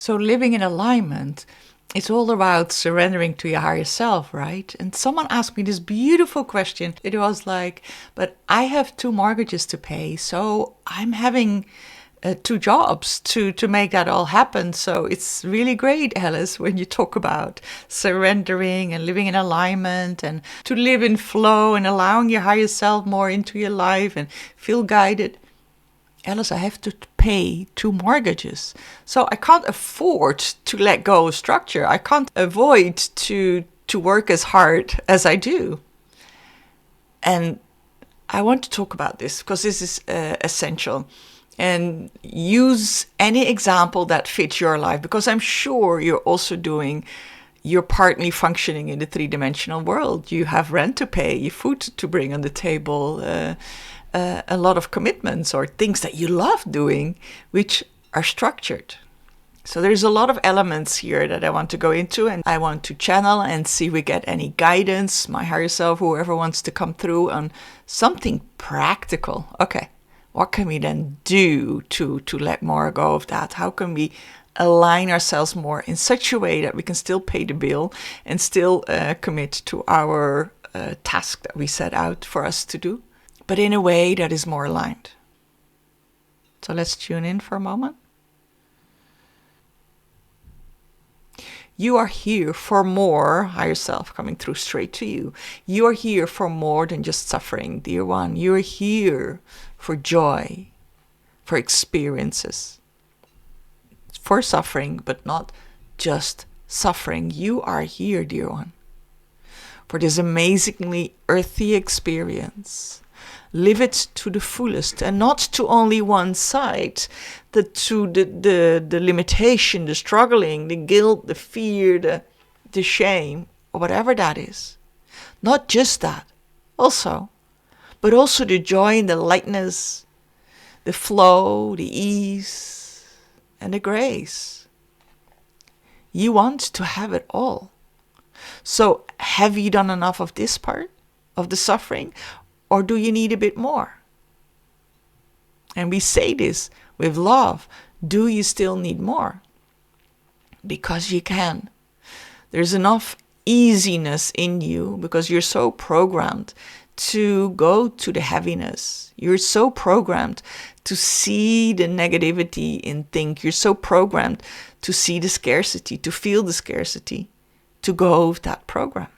So living in alignment, it's all about surrendering to your higher self, right? And someone asked me this beautiful question. It was like, but I have 2 mortgages to pay, so I'm having 2 jobs to make that all happen. So it's really great, Alice, when you talk about surrendering and living in alignment and to live in flow and allowing your higher self more into your life and feel guided. Alice, I have to pay 2 mortgages. So I can't afford to let go of structure. I can't avoid to work as hard as I do. And I want to talk about this because this is essential. And use any example that fits your life, because I'm sure you're partly functioning in the 3-dimensional world. You have rent to pay, you food to bring on the table, a lot of commitments or things that you love doing, which are structured. So there's a lot of elements here that I want to go into, and I want to channel and see if we get any guidance, my higher self, whoever wants to come through on something practical. Okay, what can we then do to let more go of that? How can we align ourselves more in such a way that we can still pay the bill and still commit to our task that we set out for us to do, but in a way that is more aligned? So let's tune in for a moment. You are here for more, higher self coming through straight to you. You are here for more than just suffering, dear one. You are here for joy, for experiences, for suffering, but not just suffering. You are here, dear one, for this amazingly earthy experience. Live it to the fullest, and not to only one side, to the limitation, the struggling, the guilt, the fear, the shame, or whatever that is. Not just that, also, but also the joy and the lightness, the flow, the ease, and the grace. You want to have it all. So have you done enough of this part of the suffering? Or do you need a bit more? And we say this with love. Do you still need more? Because you can. There's enough easiness in you because you're so programmed to go to the heaviness. You're so programmed to see the negativity in things. You're so programmed to see the scarcity, to feel the scarcity, to go with that program.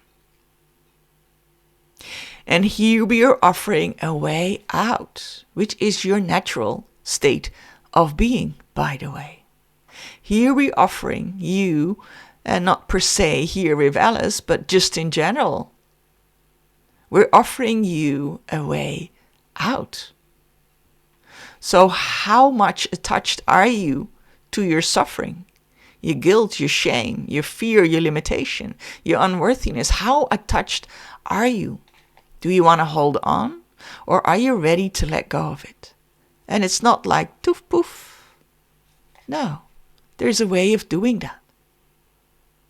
And here we are offering a way out, which is your natural state of being, by the way. Here we're offering you, and not per se here with Alice, but just in general, we're offering you a way out. So how much attached are you to your suffering, your guilt, your shame, your fear, your limitation, your unworthiness? How attached are you? Do you want to hold on, or are you ready to let go of it? And it's not like toof poof. No, there's a way of doing that.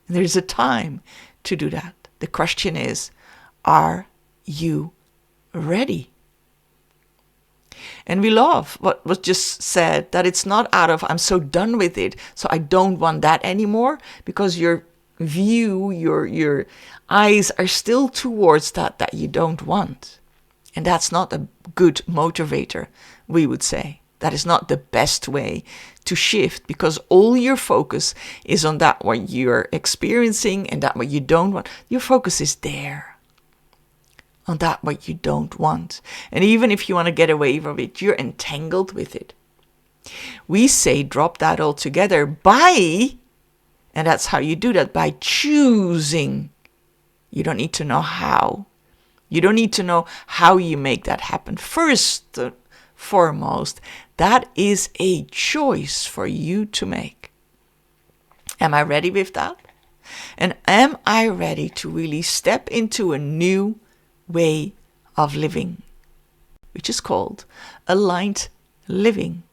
There's a time to do that. The question is, are you ready? And we love what was just said, that it's not out of, I'm so done with it, so I don't want that anymore, because your view, your eyes are still towards that you don't want. And that's not a good motivator, we would say. That is not the best way to shift, because all your focus is on that what you're experiencing and that what you don't want. Your focus is there, on that what you don't want. And even if you want to get away from it, you're entangled with it. We say drop that altogether and that's how you do that, by choosing. You don't need to know how. You don't need to know how you make that happen. First and foremost, that is a choice for you to make. Am I ready with that? And am I ready to really step into a new way of living, which is called aligned living?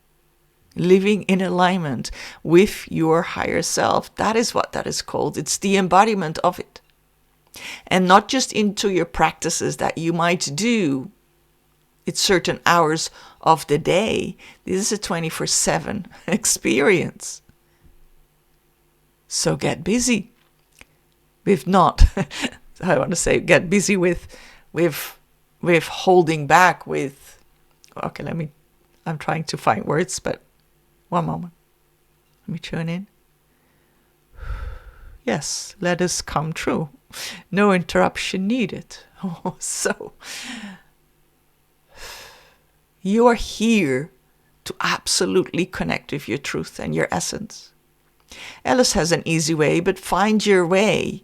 Living in alignment with your higher self. That is what that is called. It's the embodiment of it. And not just into your practices that you might do at certain hours of the day. This is a 24/7 experience. So get busy with not, I want to say, get busy with holding back, with, okay, I'm trying to find words, but one moment. Let me tune in. Yes, let us come true. No interruption needed. Oh, so you are here to absolutely connect with your truth and your essence. Alice has an easy way, but find your way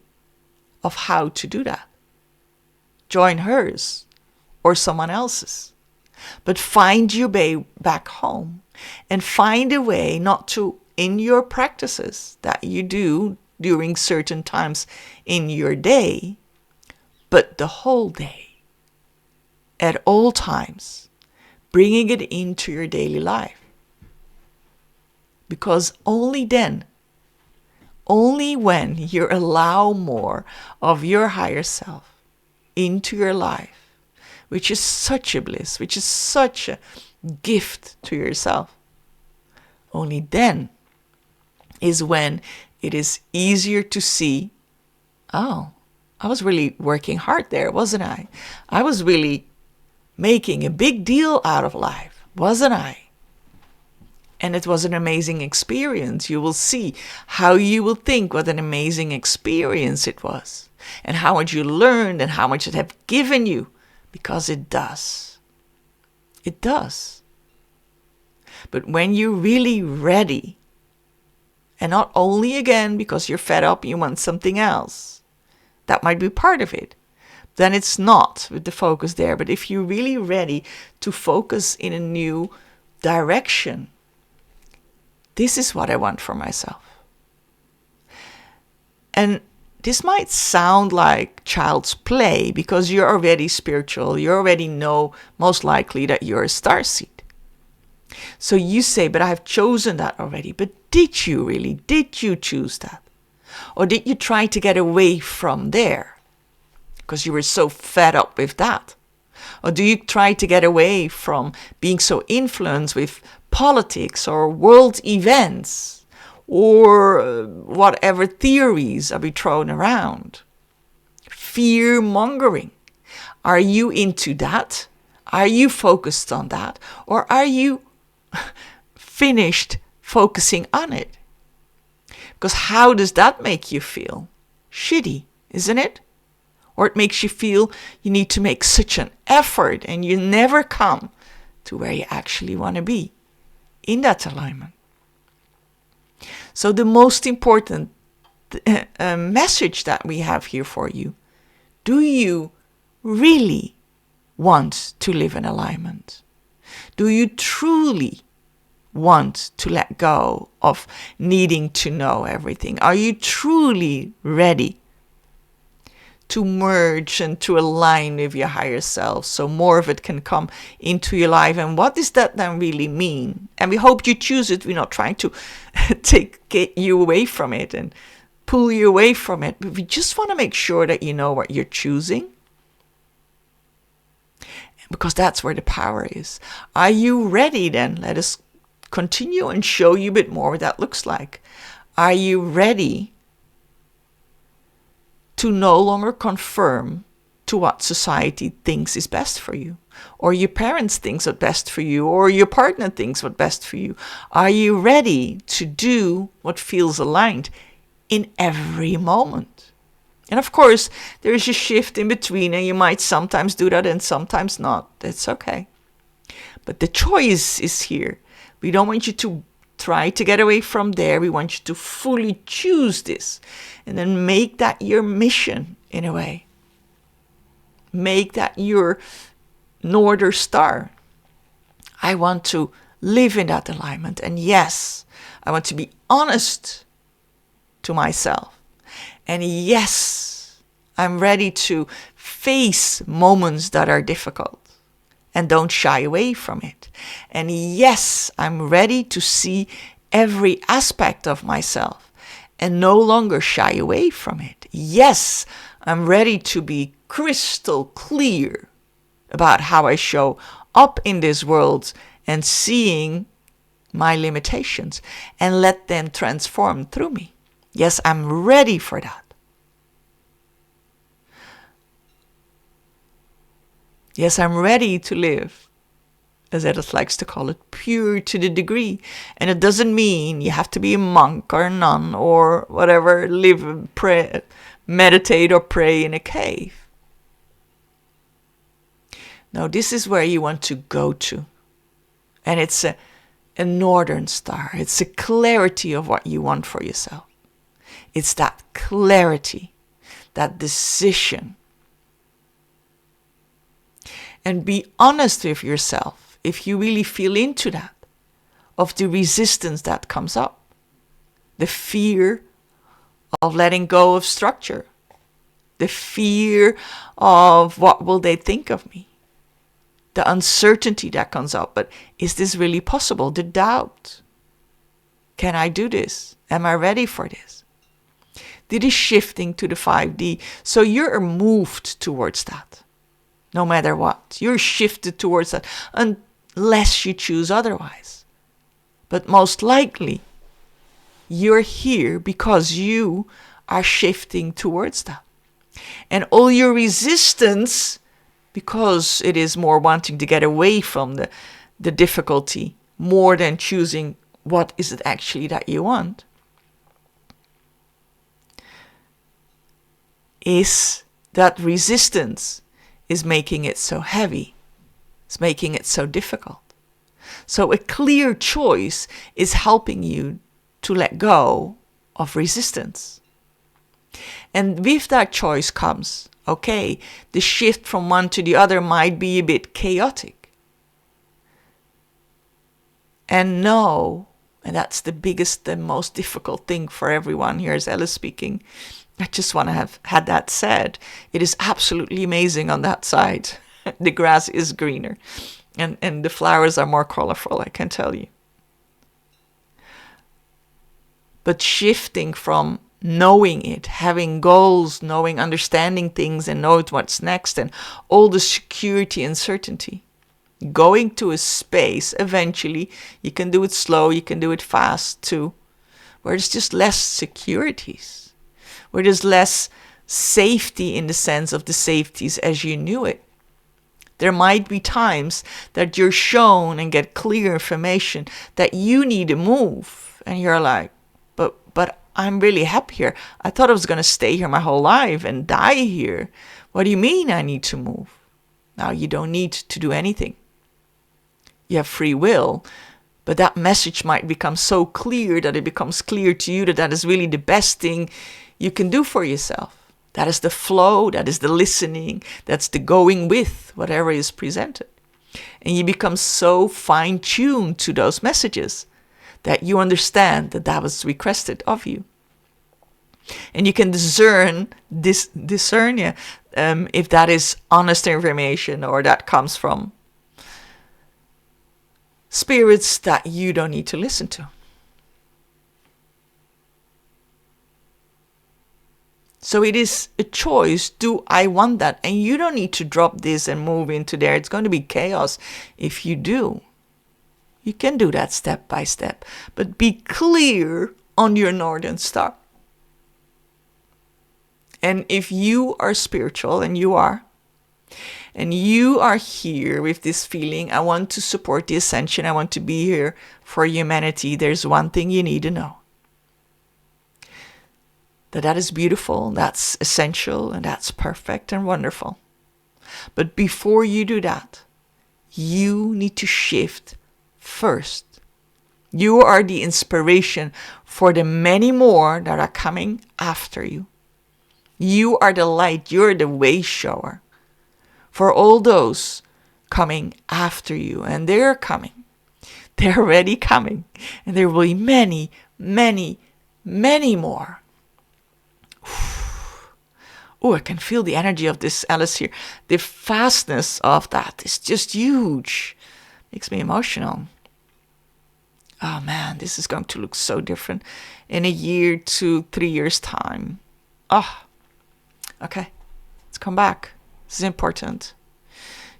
of how to do that. Join hers or someone else's. But find your way back home, and find a way not to, in your practices that you do during certain times in your day, but the whole day, at all times, bringing it into your daily life. Because only then, only when you allow more of your higher self into your life, which is such a bliss, which is such a gift to yourself, only then is when it is easier to see, oh, I was really working hard there, wasn't I? I was really making a big deal out of life, wasn't I? And it was an amazing experience. You will see how you will think what an amazing experience it was, and how much you learned and how much it have given you, because it does. It does. But when you're really ready, and not only again because you're fed up, you want something else, that might be part of it, then it's not with the focus there. But if you're really ready to focus in a new direction, this is what I want for myself. And this might sound like child's play because you're already spiritual. You already know most likely that you're a starseed. So you say, but I've chosen that already. But did you really? Did you choose that? Or did you try to get away from there because you were so fed up with that? Or do you try to get away from being so influenced with politics or world events or whatever theories are being thrown around? Fear mongering. Are you into that? Are you focused on that? Or are you finished focusing on it? Because how does that make you feel? Shitty, isn't it? Or it makes you feel you need to make such an effort and you never come to where you actually want to be in that alignment. So the most important message that we have here for you, do you really want to live in alignment? Do you truly want to let go of needing to know everything? Are you truly ready to merge and to align with your higher self so more of it can come into your life? And what does that then really mean? And we hope you choose it. We're not trying to get you away from it and pull you away from it, but we just want to make sure that you know what you're choosing, because that's where the power is. Are you ready then? Let us continue and show you a bit more what that looks like. Are you ready to no longer conform to what society thinks is best for you, or your parents thinks what's best for you, or your partner thinks what's best for you? Are you ready to do what feels aligned in every moment? And of course, there is a shift in between, and you might sometimes do that and sometimes not. That's okay. But the choice is here. We don't want you to try to get away from there. We want you to fully choose this and then make that your mission in a way. Make that your Northern Star. I want to live in that alignment. And yes, I want to be honest to myself. And yes, I'm ready to face moments that are difficult and don't shy away from it. And yes, I'm ready to see every aspect of myself and no longer shy away from it. Yes, I'm ready to be crystal clear about how I show up in this world and seeing my limitations and let them transform through me. Yes, I'm ready for that. Yes, I'm ready to live, as Edith likes to call it, pure to the degree. And it doesn't mean you have to be a monk or a nun or whatever, live, pray, meditate or pray in a cave. No, this is where you want to go to. And it's a northern star. It's a clarity of what you want for yourself. It's that clarity, that decision. And be honest with yourself if you really feel into that, of the resistance that comes up, the fear of letting go of structure, the fear of what will they think of me, the uncertainty that comes up. But is this really possible? The doubt. Can I do this? Am I ready for this? This is shifting to the 5D. So you're moved towards that. No matter what, you're shifted towards that unless you choose otherwise. But most likely, you're here because you are shifting towards that. And all your resistance, because it is more wanting to get away from the difficulty, more than choosing what is it actually that you want, is that resistance is making it so heavy. It's making it so difficult. So a clear choice is helping you to let go of resistance. And with that choice comes, okay, the shift from one to the other might be a bit chaotic. And no, and that's the biggest and most difficult thing for everyone. Here's Alice speaking. I just want to have had that said. It is absolutely amazing on that side. The grass is greener and the flowers are more colorful, I can tell you. But shifting from knowing it, having goals, knowing, understanding things and knowing what's next and all the security and certainty, going to a space eventually, you can do it slow, you can do it fast too, where there's just less securities. Where there's less safety in the sense of the safeties as you knew it. There might be times that you're shown and get clear information that you need to move. And you're like, but I'm really happy here. I thought I was going to stay here my whole life and die here. What do you mean I need to move? Now, you don't need to do anything. You have free will. But that message might become so clear that it becomes clear to you that that is really the best thing you can do for yourself. That is the flow, that is the listening, that's the going with whatever is presented. And you become so fine-tuned to those messages that you understand that that was requested of you. And you can discern if that is honest information or that comes from spirits that you don't need to listen to. So it is a choice. Do I want that? And you don't need to drop this and move into there. It's going to be chaos if you do. You can do that step by step. But be clear on your Northern Star. And if you are spiritual, and you are here with this feeling, I want to support the ascension, I want to be here for humanity, there's one thing you need to know. That is beautiful, that's essential, and that's perfect and wonderful. But before you do that, you need to shift first. You are the inspiration for the many more that are coming after you. You are the light, you're the way shower for all those coming after you. And they're coming. They're already coming. And there will be many, many, many more. Oh, I can feel the energy of this, Alice, here. The fastness of that is just huge. Makes me emotional. Oh man, this is going to look so different in a year to 3 years' time. Oh, okay. Let's come back. This is important.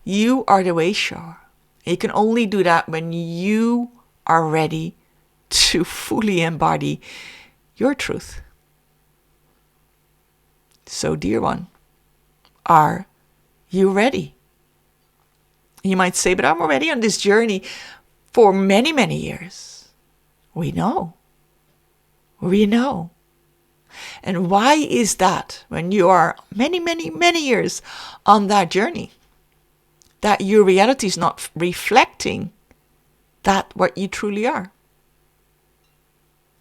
You are the way shower. You can only do that when you are ready to fully embody your truth, So, dear one, are you ready? You might say, but I'm already on this journey for many, many years. We know. We know. And why is that when you are many, many, many years on that journey, that your reality is not reflecting that what you truly are?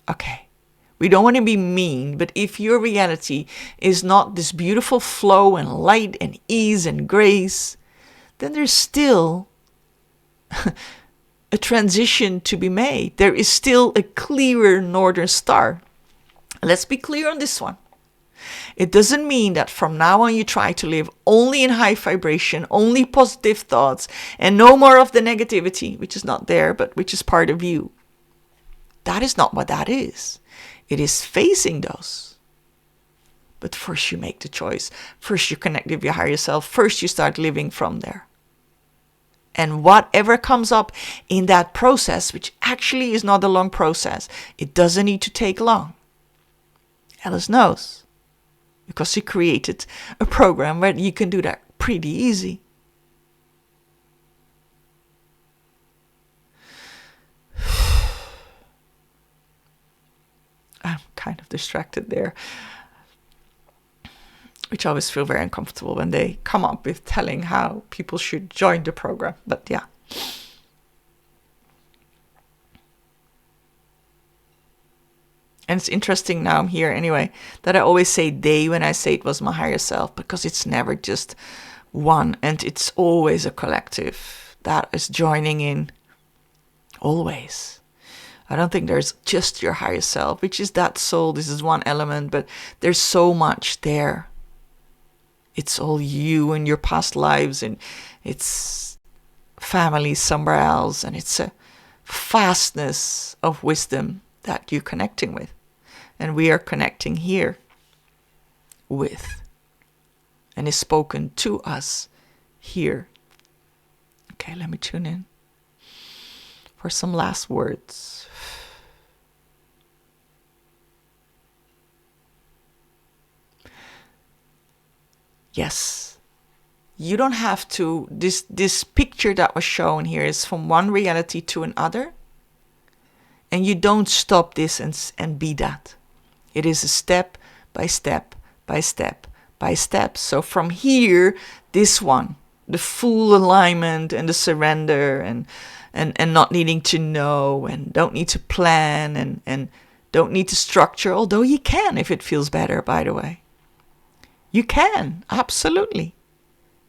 Okay, we don't want to be mean, but if your reality is not this beautiful flow and light and ease and grace, then there's still a transition to be made. There is still a clearer northern star. Let's be clear on this one. It doesn't mean that from now on you try to live only in high vibration, only positive thoughts, and no more of the negativity, which is not there, but which is part of you. That is not what that is. It is facing those. But first you make the choice. First you connect with your higher self. First you start living from there. And whatever comes up in that process, which actually is not a long process, it doesn't need to take long. Alice knows, because she created a program where you can do that pretty easy. I'm kind of distracted there, which I always feel very uncomfortable when they come up with telling how people should join the program. But yeah. And it's interesting now I'm here anyway, that I always say they when I say it was my higher self, because it's never just one, and it's always a collective that is joining in. Always. I don't think there's just your higher self, which is that soul. This is one element, but there's so much there. It's all you and your past lives, and it's family somewhere else, and it's a vastness of wisdom that you're connecting with. And we are connecting here with, and is spoken to us here. Okay, let me tune in for some last words. Yes, you don't have to, this picture that was shown here is from one reality to another. And you don't stop this and be that. It is a step by step by step by step. So from here, this one, the full alignment and the surrender and not needing to know and don't need to plan and don't need to structure, although you can if it feels better, by the way. You can, absolutely.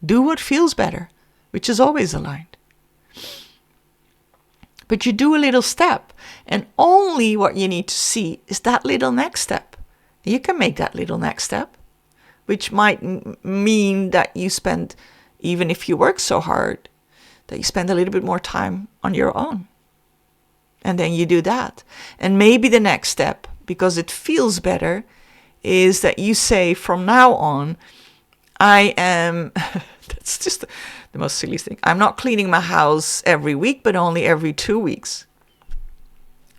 Do what feels better, which is always aligned. But you do a little step, and only what you need to see is that little next step. You can make that little next step, which might mean that you spend, even if you work so hard, that you spend a little bit more time on your own. And then you do that. And maybe the next step, because it feels better, is that you say from now on, I am, that's just the most silly thing. I'm not cleaning my house every week, but only every 2 weeks.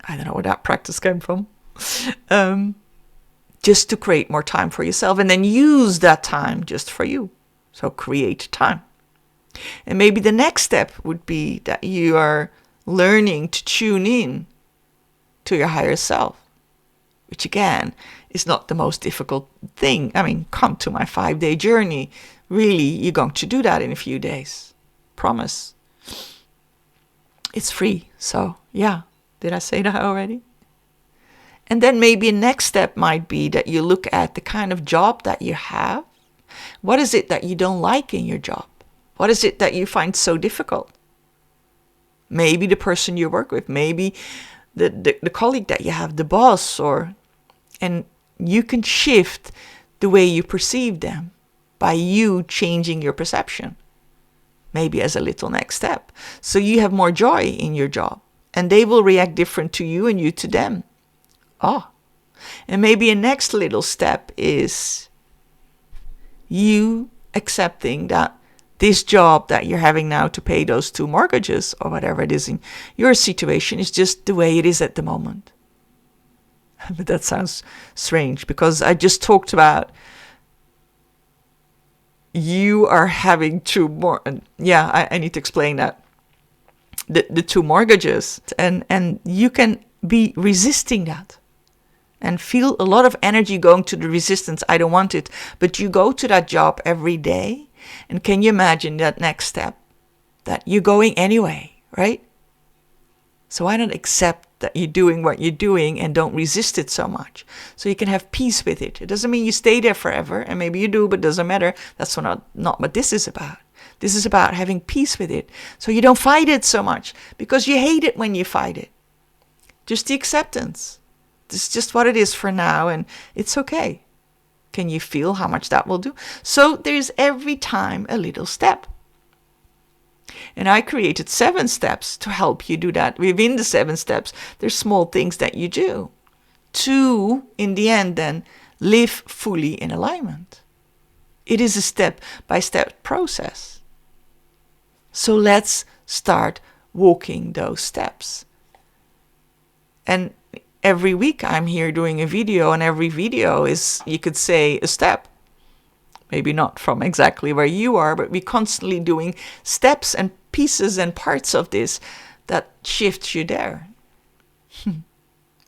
I don't know where that practice came from. Just to create more time for yourself, and then use that time just for you. So create time. And maybe the next step would be that you are learning to tune in to your higher self, which again is not the most difficult thing. I mean, come to my 5-day journey. Really, you're going to do that in a few days. Promise. It's free. So, yeah. Did I say that already? And then maybe a next step might be that you look at the kind of job that you have. What is it that you don't like in your job? What is it that you find so difficult? Maybe the person you work with, maybe the colleague that you have, the boss, and you can shift the way you perceive them by you changing your perception, maybe as a little next step. So you have more joy in your job, and they will react different to you and you to them. Oh, and maybe a next little step is you accepting that this job that you're having now to pay those 2 mortgages or whatever it is in your situation is just the way it is at the moment. But that sounds strange, because I just talked about you are having two more, I need to explain that. The two mortgages, and you can be resisting that and feel a lot of energy going to the resistance. I don't want it. But you go to that job every day, and can you imagine that next step, that you're going anyway, right? So why not accept that you're doing what you're doing and don't resist it so much, so you can have peace with it. It doesn't mean you stay there forever, and maybe you do, but it doesn't matter. That's not what this is about. This is about having peace with it, so you don't fight it so much, because you hate it when you fight it. Just the acceptance. This is just what it is for now, and it's okay. Can you feel how much that will do? So there's every time a little step. And I created 7 steps to help you do that. Within the 7 steps, there's small things that you do to, in the end, then live fully in alignment. It is a step-by-step process. So let's start walking those steps. And every week I'm here doing a video, and every video is, you could say, a step. Maybe not from exactly where you are, but we're constantly doing steps and pieces and parts of this that shifts you there.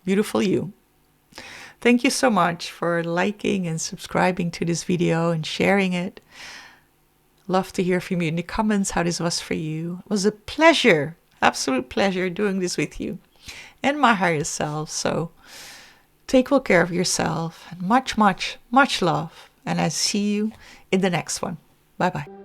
Beautiful you. Thank you so much for liking and subscribing to this video and sharing it. Love to hear from you in the comments how this was for you. It was a pleasure, absolute pleasure doing this with you and my higher self. So take good care of yourself, and much, much, much love. And I see you in the next one. Bye-bye.